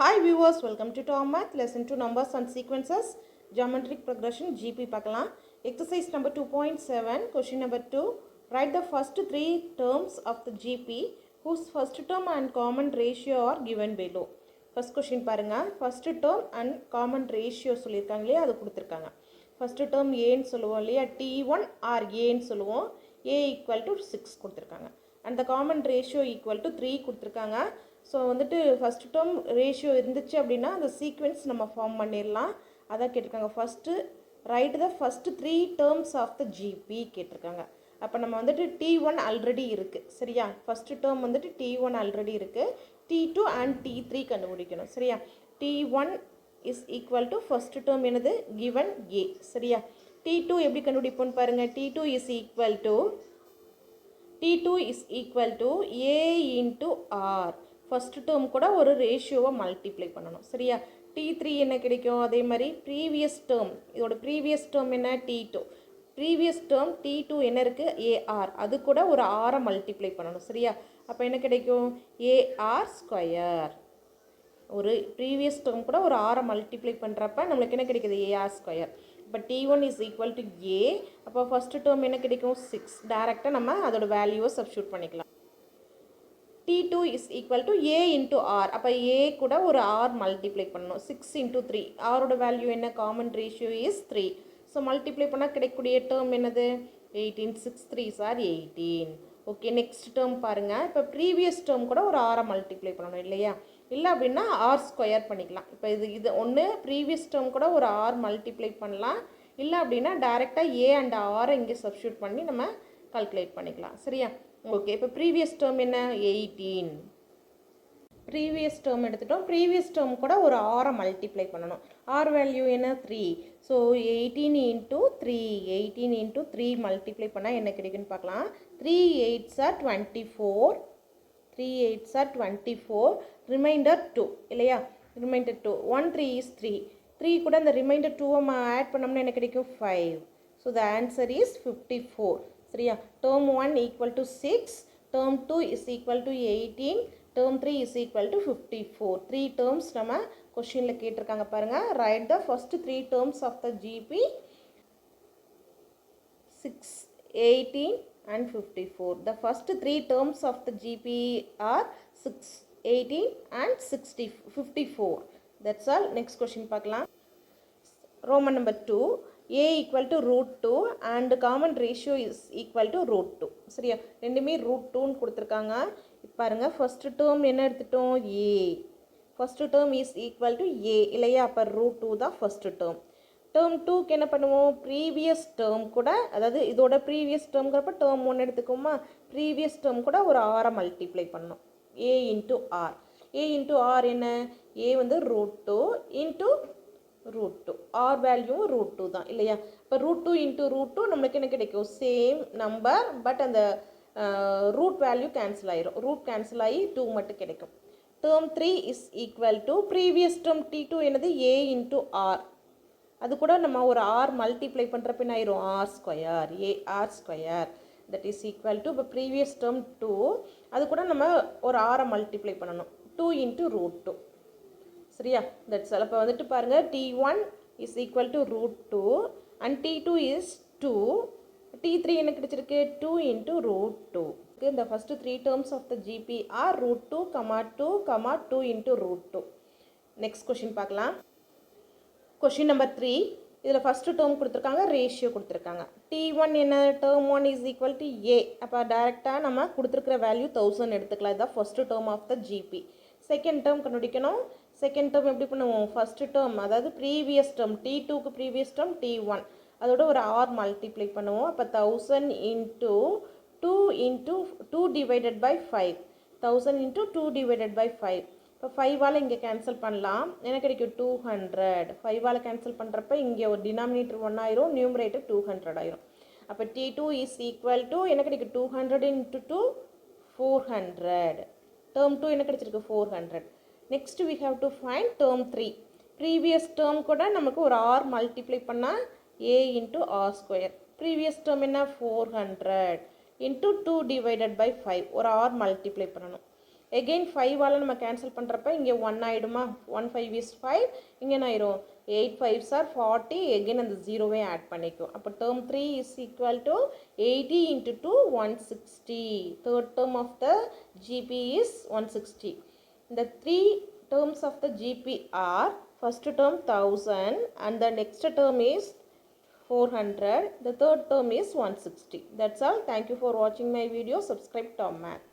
Hi viewers, welcome to Tom Math lesson 2 numbers and sequences geometric progression GP பார்க்கலாம். Exercise number 2.7 question number 2. Write the first three terms of the GP whose first term and common ratio are given below. First question பாருங்க, first term and common ratio சொல்லியிருக்காங்க இல்லையா, அது கொடுத்துருக்காங்க. First term ஏன்னு சொல்லுவோம் இல்லையா, T1 or ஏன்னு சொல்லுவோம், A equal to 6 கொடுத்துருக்காங்க. And the common ratio equal to 3 கொடுத்துருக்காங்க. ஸோ வந்துட்டு ஃபஸ்ட் டேர்ம் ரேஷியோ இருந்துச்சு அப்படின்னா அந்த சீக்வென்ஸ் நம்ம ஃபார்ம் பண்ணிடலாம். அதான் கேட்டிருக்காங்க. First right the first 3 terms of the GP கேட்டிருக்காங்க. அப்போ நம்ம வந்துட்டு T1 ஆல்ரெடி இருக்குது சரியா. ஃபஸ்ட்டு டேர்ம் வந்துட்டு T1 ஆல்ரெடி இருக்குது. T2 அண்ட் T3 கண்டுபிடிக்கணும் சரியா. T1 is equal to first term என்னது கிவன் A சரியா. T2 எப்படி கண்டுபிடிப்போன்னு பாருங்கள். T2 is equal to A into R. First term கூட ஒரு ரேஷியோவை மல்டிப்ளை பண்ணணும் சரியா. T3 என்ன கிடைக்கும், அதே மாதிரி ப்ரீவியஸ் டேர்ம், இதோட ப்ரீவியஸ் டேர்ம் என்ன T2, ப்ரீவியஸ் டேர்ம் T2 என்ன இருக்குது AR, அது கூட ஒரு ஆரை மல்டிப்ளை பண்ணணும் சரியா. அப்போ என்ன கிடைக்கும் AR ஸ்கொயர். ஒரு ப்ரீவியஸ் டேர்ம் கூட ஒரு ஆரை மல்டிப்ளை பண்ணுறப்ப நம்மளுக்கு என்ன கிடைக்குது AR ஸ்கொயர். இப்போ T1 is equal to A. அப்போ ஃபஸ்ட்டு டேர்ம் என்ன கிடைக்கும் 6. டேரெக்டாக நம்ம அதோட வேல்யூவை சப்ஸ்டியூட் பண்ணிக்கலாம். T2 is equal to A into R. அப்போ A கூட ஒரு R மல்டிப்ளை பண்ணணும். 6 into 3. ஆரோட வேல்யூ என்ன, common ratio is 3. So multiply பண்ணால் கிடைக்கக்கூடிய டேர்ம் என்னது 18. 6 3s are 18. Okay, next term பாருங்கள். இப்போ ப்ரீவியஸ் டேர்ம் கூட ஒரு ஆரை மல்டிப்ளை பண்ணணும் இல்லையா. இல்லை அப்படின்னா ஆர் ஸ்கொயர் பண்ணிக்கலாம். இப்போ இது ஒன்று ப்ரீவியஸ் டேர்ம் கூட ஒரு ஆர் மல்டிப்ளை பண்ணலாம். இல்லை அப்படின்னா டேரெக்டாக A அண்ட் ஆரை இங்கே சப்ஸ்டியூட் பண்ணி நம்ம கால்குலேட் பண்ணிக்கலாம் சரியா. ஓகே, இப்போ ப்ரீவியஸ் டேர்ம் என்ன 18. ப்ரீவியஸ் டேர்ம் எடுத்துட்டோம். ப்ரீவியஸ் டேர்ம் கூட ஒரு ஆரை மல்டிப்ளை பண்ணணும். ஆர் வேல்யூ என்ன 3. So 18 into 3. 18 இன்ட்டு 3 மல்டிப்ளை பண்ணால் என்ன கிடைக்குன்னு பார்க்கலாம். 3 8s are 24. 3 8s are 24. Reminder 2 இல்லையா. ரிமைண்டர் 2. 1 3 is 3. 3 கூட அந்த ரிமைண்டர் 2 ஆட் பண்ணோம்னா என்ன கிடைக்கும் 5. ஸோ த ஆன்சர் இஸ் 54 சரியா. term 1 equal to 6, term 2 is equal to 18, term 3 is equal to 54. 3 terms நம்ம கொஸ்டினில் கேட்டிருக்காங்க பாருங்க. write the first 3 terms of the GP 6, 18 and 54. The first 3 terms of the GP are 6, 18 and 54. That's all. Next question பார்க்கலாம். Roman number 2. A equal to root 2 and common ratio is equal to root 2 சரியா. ரெண்டுமே root 2ன்னு கொடுத்துருக்காங்க. பாருங்க, first term என்ன எடுத்துட்டோம் A. First term is equal to A இல்லையா. அப்போ root 2 தான் ஃபர்ஸ்ட் டேர்ம். டேர்ம் 2க்கு என்ன பண்ணுவோம், ப்ரீவியஸ் டேர்ம் கூட, அதாவது இதோட ப்ரீவியஸ் டேர்ம்ங்கிறப்ப டேர்ம் 1 எடுத்துக்கோமா. ப்ரீவியஸ் டேர்ம் கூட ஒரு ஆரை மல்டிப்ளை பண்ணணும். A into R. A into R என்ன, A வந்து root 2 into root 2. R value root 2 தான் இல்லையா. இப்போ root 2 into root 2 நம்மளுக்கு என்ன கிடைக்கும் சேம் நம்பர். பட் அந்த ரூட் வேல்யூ கேன்சல் ஆயிரும். ரூட் கேன்சல் ஆகி 2 மட்டும் கிடைக்கும். Term 3 is equal to previous term T2 என்னது A இன்ட்டு ஆர். அது கூட நம்ம ஒரு ஆர் மல்டிப்ளை பண்ணுறப்ப என்ன ஆயிரும் R square. AR square that is equal to இப்போ ப்ரீவியஸ் டேர்ம் 2, அது கூட நம்ம ஒரு ஆரை மல்டிப்ளை பண்ணணும். 2 இன்ட்டு root 2 சரியா. That's all. அப்போ வந்துட்டு பாருங்கள், T1 is equal to root 2 and T2 is 2. T3 என்ன கிடைச்சிருக்கு 2 இன்ட்டு root 2. இந்த first 3 terms of the GP are root 2, 2, 2 into root 2. Next question பார்க்கலாம். Question number 3. இதில் ஃபஸ்ட்டு டேர்ம் கொடுத்துருக்காங்க, ரேஷியோ கொடுத்துருக்காங்க. T1 என்ன, term 1 is equal to A. அப்போ டேரெக்டாக நம்ம கொடுத்துருக்கிற வேல்யூ 1000 எடுத்துக்கலாம். இதுதான் first term of the GP. Second term கண்டுபிடிக்கணும். செகண்ட் டேர்ம் எப்படி பண்ணுவோம், ஃபஸ்ட்டு டேர்ம் அதாவது ப்ரீவியஸ் டேர்ம் T2க்கு ப்ரீவியஸ் டேர்ம் T1, அதோட ஒரு ஆர் மல்டிப்ளை பண்ணுவோம். அப்போ 1000 into 2 into 2 divided by 5. 1000 into 2 divided by 5. இப்போ 5ஆல் இங்கே கேன்சல் பண்ணலாம். என்ன கிடைக்கும் 200. 5ஆல் கேன்சல் பண்ணுறப்ப இங்கே ஒரு டினாமினேட்டர் 1 ஆயிரும், நியூமரேட்டர் 200 ஆயிரும். அப்போ T2 இஸ் ஈக்குவல் டு என்ன கிடைக்கும் 200 இன்ட்டு 2 400. டேர்ம் 2 என்ன கிடைச்சிருக்கு 400. Next we have to find term 3. Previous term கூட நமக்கு ஒரு R multiply பண்ணால் A into R square. Previous term என்ன 400 into 2 divided by 5. ஒரு R multiply பண்ணணும். again 5ஆல் நம்ம கேன்சல் பண்ணுறப்ப இங்கே 1 ஆகிடுமா, 1 5 is 5, இங்கே என்ன ஆயிரும் 8 5s are 40, again அந்த ஜீரோவே ஆட் பண்ணிக்கும். அப்போ term 3 is equal to 80 into 2 160. Third term of the GP is 160. The three terms of the GP are first term 1000 and the next term is 400. The third term is 160. That's all. Thank you for watching my video. Subscribe Tom Math.